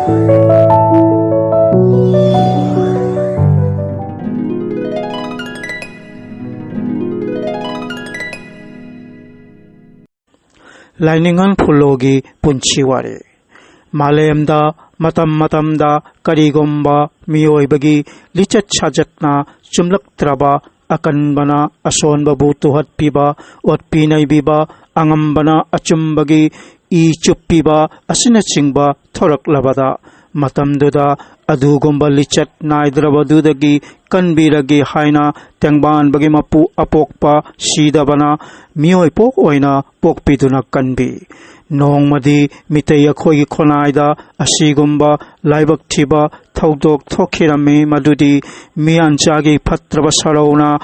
Lainingan Phulogi Punchiwari Malemda Matam Matamda Karigomba Miyoibagi Lichat Chajatna Chumlak Traba Akanbana Ason Babu Tuhat Piba Ot Pinay Biba Angambana Achumbagi I Chupiba Asinachingba Thorak Labada Matamduda Adugomba Lichat Naidrabadudagi Kanbiragi Haina Tengban Bagi Mapu Apokpa Shidabana Miyoy Pok Oina Pokpiduna Kanbi Nongmadi Mitaya Khoi Khonaida Asigumba Laibak Tiba Thaudok Thokirame Madudi Mianchagi Patraba Sarona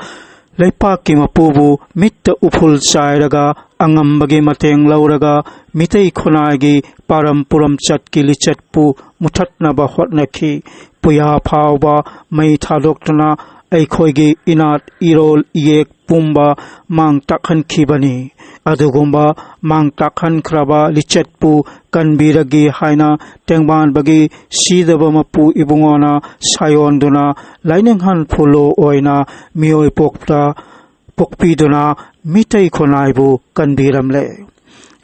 Leipaki Mapubu Mitta Upul Chairaga Angambagi Mateng Lauraga Mitay Khonagi Param Puram Chatki Lichatpu Mutatnaba Hotnaki Puya Pauba Mai Thadoktana Aikhoigi Inat Irol Iek Pumba Mang Takhan Kibani Adugumba Mang Takhan Kraba Lichatpu Kanbiragi Haina Tengban Bagi Sidaba Mapu Ibungona Sayonduna Laininghan Phulo Oina Miyoy Pokta Pokpiduna Mitay Khonaibu Kanbiramle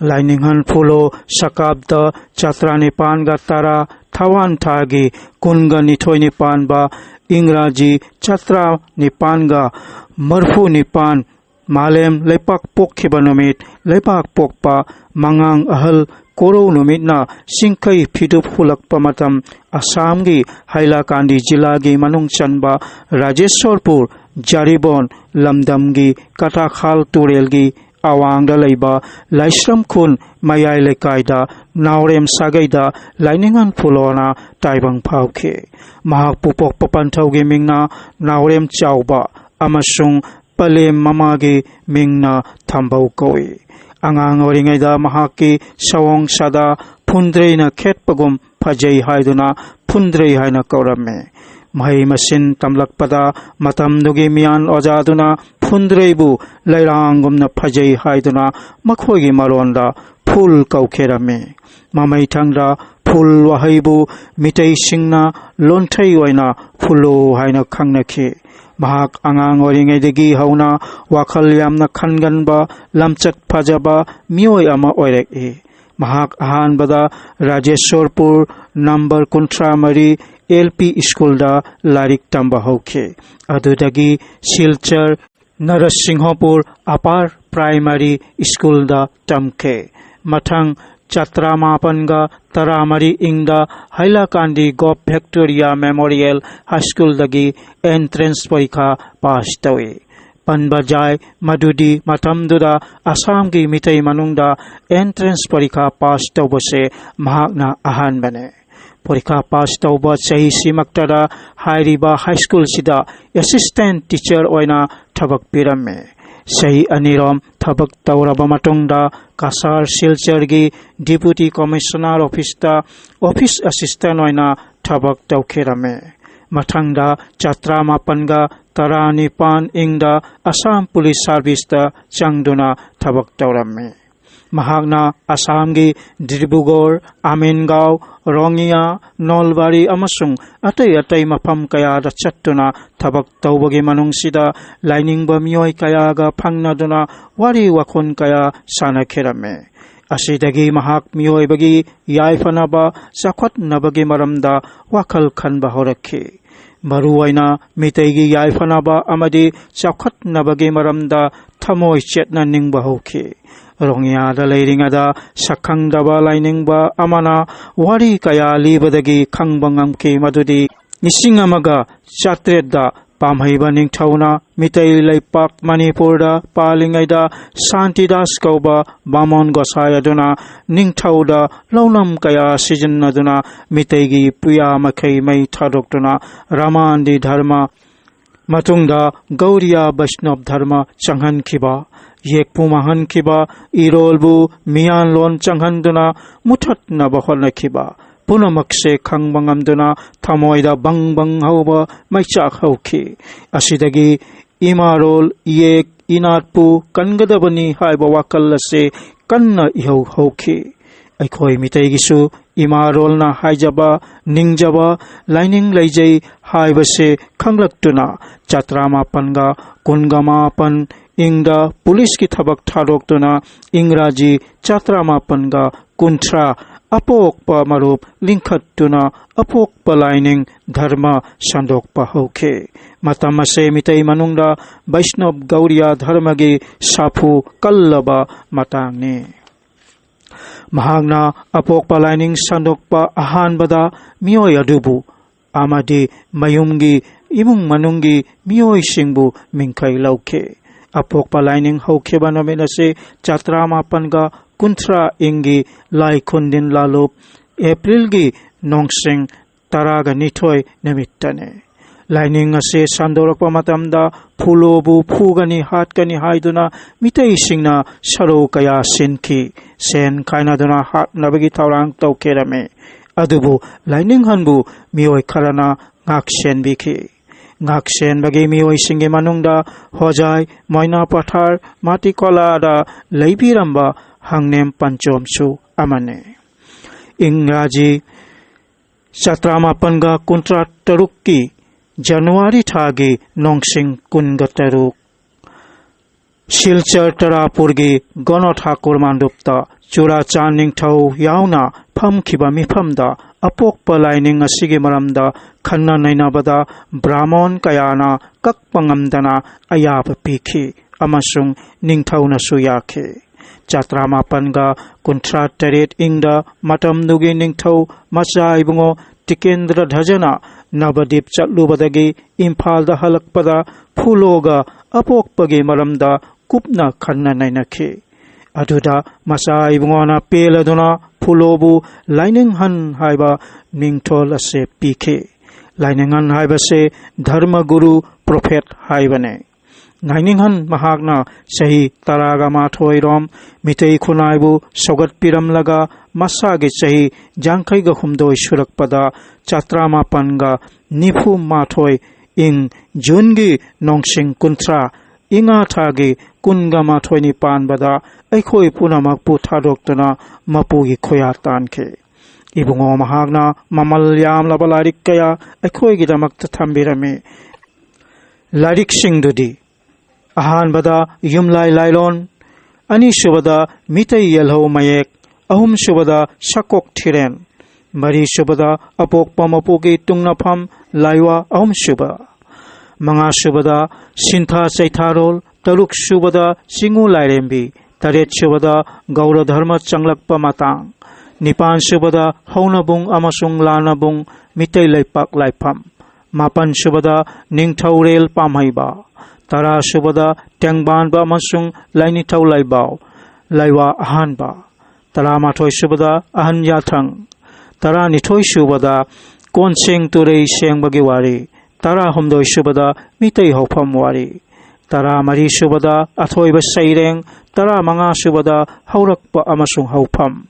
Lainingan Phulo Sakabda Chatrani Panga Tara Thawan Thagi Kunga Nithoi Nipan Ba Ingraji Chatra Nipanga Marfu Nipan Malem Lepak Pokhiba Numit Lepak Pokpa Mangang Ahal Koro Numit Na Singkai Phidup Hulak Pamatam Asamgi Hailakandi Jilagi Manung Chanba Rajeshwarpur Jaribon Lamdamgi Katakhal Turelgi Awangda Leiba Laisram Kun Mayai Lekaida Naurem Sagaida Lainingan Phulona Taibang Pauke Mahak Pupok Papantaugi Mingna Naurem Chauba Amasung Palem Mamagi Mingna Thambau Koi Angang Oringaida Mahaki Sawong Sada Pundreina Ketpagum Pajay Haiduna Pundrei Haina Kaurame Mahai Masin Tamlakpada Matam Dugi Mian Ojaduna Pundreibu Lairangumna Pajay Haiduna Makhogi Maronda Phul Kaukerame Mamai Tangda Phul Wahaibu Mitay Singna Lontai Waina Phulo Haina Kangnaki Mahak Angang Oringaidagi Hauna Wakal Yamna Kanganba Lamchat Pajaba Miyoy Ama Oirek Mahak Ahanbada Rajeshwarpur Number Kuntramari LP School da Larik Tamba Hoke Adudagi Silchar Narasinghapur Upper Primary School da Tamke Mathang Chatramaapanga Taramari Ingda Hailakandi Gop Victoria Memorial High School dagi entrance parikha pass tawi Panbajai Madudi Matamduda Assamgi Mitay Manungda entrance parikha pass tawbase mahakna ahanbane Porikha pass tauba chahi simaktada hairiba high school sida assistant teacher oina thabak piramme chahi anirom thabak tauraba matungda Kasar Silchargi deputy commissioner office da office assistant oina thabak taukhirame mathangda chatra mapanga tarani pan ingda Assam Police Service da changduna thabak tauramme Mahagna Assamgi Dibrugarh Amingao Rongia Nolbari Amasung Atay Mapam Kaya da Chattuna Tabak Taubagi Manungsida Lining Bamioy Kaya ga Pangnaduna Wari Wakon Kaya Sana Kerame Asidagi Mahak Mioy Bagi Yaifanaba Sakwat Nabagi Maramda Wakal Khan Bahoraki Maruwaina Mitegi Yaifanaba Amadi Sakwat Nabagi Maramda Tamoy Chetna Ning Bahoki Rongia da Leiringada Sakangdaba Lainingba Amana Wari Kaya Libadagi Kangbangam Ke Madudi Nisingamaga Chatreda Pamhaiba Ningtauna Mitay Laipak Manipurda Palingaida Santidas Kauba Bamon Gosayaduna Ningtauda Launam Kaya Sijanaduna Mitaygi Puya Makai Mai Thadoktuna Ramandi Dharma Matungda Gaudiya Vaishnav Dharma Changhan Kiba Yekpu Mahan Kiba Irolbu Mian Lon Changhanduna Mutat Nabahona Kiba Punamakse Kangbangamduna Tamoida Bang Bang Hauba Maichak Hauki Asidagi Imarol Yek Inatpu Kangadabani Haiba Wakalase Kanna Iho Hauki Aikoi Mitaigisu imarolna haijaba ningjaba laining leijai haibase khanglaktuna chatramapanga kungamapan ingda police ki thabak tharoktuna ingraji chatramapanga kunthra apokpa marup lingkhattuna apokpa laining dharma sandokpa hauke matamase mitai manungda Vaishnav Gauriya dharmagi sapu kallaba matangni mahagna apokpa laining sandokpa ahanbada miyoi adubu amadi mayumgi imung manungi miyoi singbu mingkai lauke apokpa laining haukeba nomenase chatramapanga kunthra ingi lai kundin lalup April gi nongsing taraga nithoi nimittane laining ase sandorokpa matamda phulobu phugani hatkani haiduna mitai singna saro kaya sinki sen kaina duna hat nabagi thaurang taukerame adubu laining hanbu mioi kharana ngaksen biki ngaksen bagi mioi singe manungda hojai moina pathar mati kola da leibiramba hangnem panchomsu amane ingraji chatramapanga kuntra tarukki January thagi nongsing kunga taruk Silchar tarapurgi gono thakur mandupta chura chaning thau yauna phamkhiba mifamda apokpa laining asigi maramda khanna nainabada brahmon kayana kakpangamdana ayaba pikhi amasung ningthauna suyakhe chatramapanga kunthra taret ingda matam nugi ningthau macha ibungo tikendra dhajana nabadip chatlubadagi imphal da halakpada phuloga apokpagi maramda kupna khanna nainakhe aduda macha ibungona peladuna phulobu laining han haiba ningthol ase pikhe laining han haiba se dharma guru prophet haibane Nainingan mahagna sahi taraga mathoi rom mitei khunaibu sogat piram laga masage sahi jangkai ga humdoi surak pada chatrama panga nifu mathoi ing jungi nongsing kuntra inga thagi kunga mathoi ni pan bada aikhoi punamak pu thadoktana mapu gi khoya tankhe ibungo mahagna mamal yam labalarik kaya aikhoi gi damak thambirame larik singdudi ahanbada yumlai lailon ani shubada mitai yelho mayek ahum shubada shakok thiren mari shubada apok pamapugi tungnafam laiwa ahum shuba manga shubada sintha chaitharol taruk shubada singu lairembi taret shubada gaura dharma changlakpa matang nipan shubada haunabung amasung lanabung mitai laipak laifam mapan shubada ningthaurel pamhaiba tara shubada tengban ba masung laini thau laibao laiwa ahan ba tara mathoi shubada ahan yathang tara nithoi shubada konseng turei seng bagi wari tara homdoi shubada mitei hofam wari tara mari shubada athoi ba saireng tara manga shubada haurakpa amasung haufam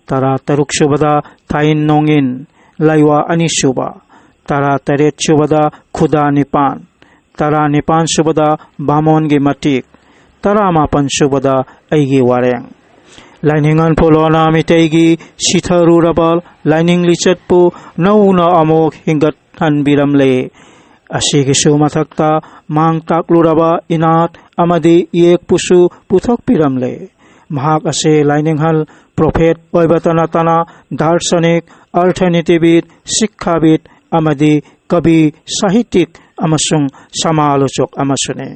tara taruk shubada thain nongin laiwa ani shuba tara taret shubada khuda nipan tara nipan shubada bamon gi matik tara mapan shubada aigi wareng lainingan polona miteigi sitharu rabal laining lichatpu nauna amok hingat han biramle asigi sumathakta mang takluraba inat amadi yek pusu puthok piramle mahak ase laining hal prophet oibatana tana darshanik arthanitibit sikkhabit amadi kabi sahitik amasung samalochok amasune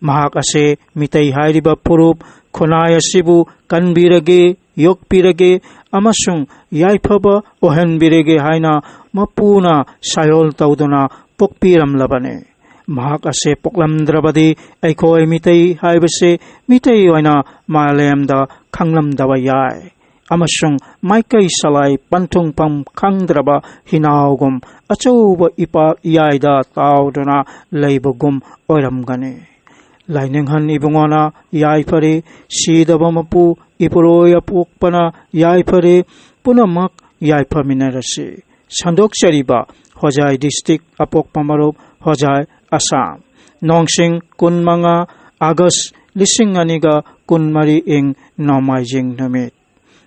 mahak ase mitai hairiba purup khonai asibu kanbirage yokpirage amasung yaifaba ohenbirage haina mapuna sayol tauduna pokpiram labane mahak ase poklamdrabadi aikhoi mitai haibase mitai oina malemda khanglamdawa yai amasung maikai salai pantung pam khangdraba hinaugum achouba ipa yaida tauduna leibugum oiramgane laining han ibungona yai phare sidaba mapu ipuroya pokpana yai phare punamak yai phaminarase sandok chariba hojai district apok pamarop hojai assam nongsing kunmanga august lising aniga kunmari ing nomaijing namit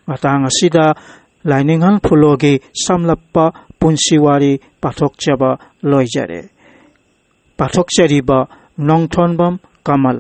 matang asida लाइनिंगल फुलोगी samlappa punsiwari pathokchaba loijare pathokchariba nongthonbam kamal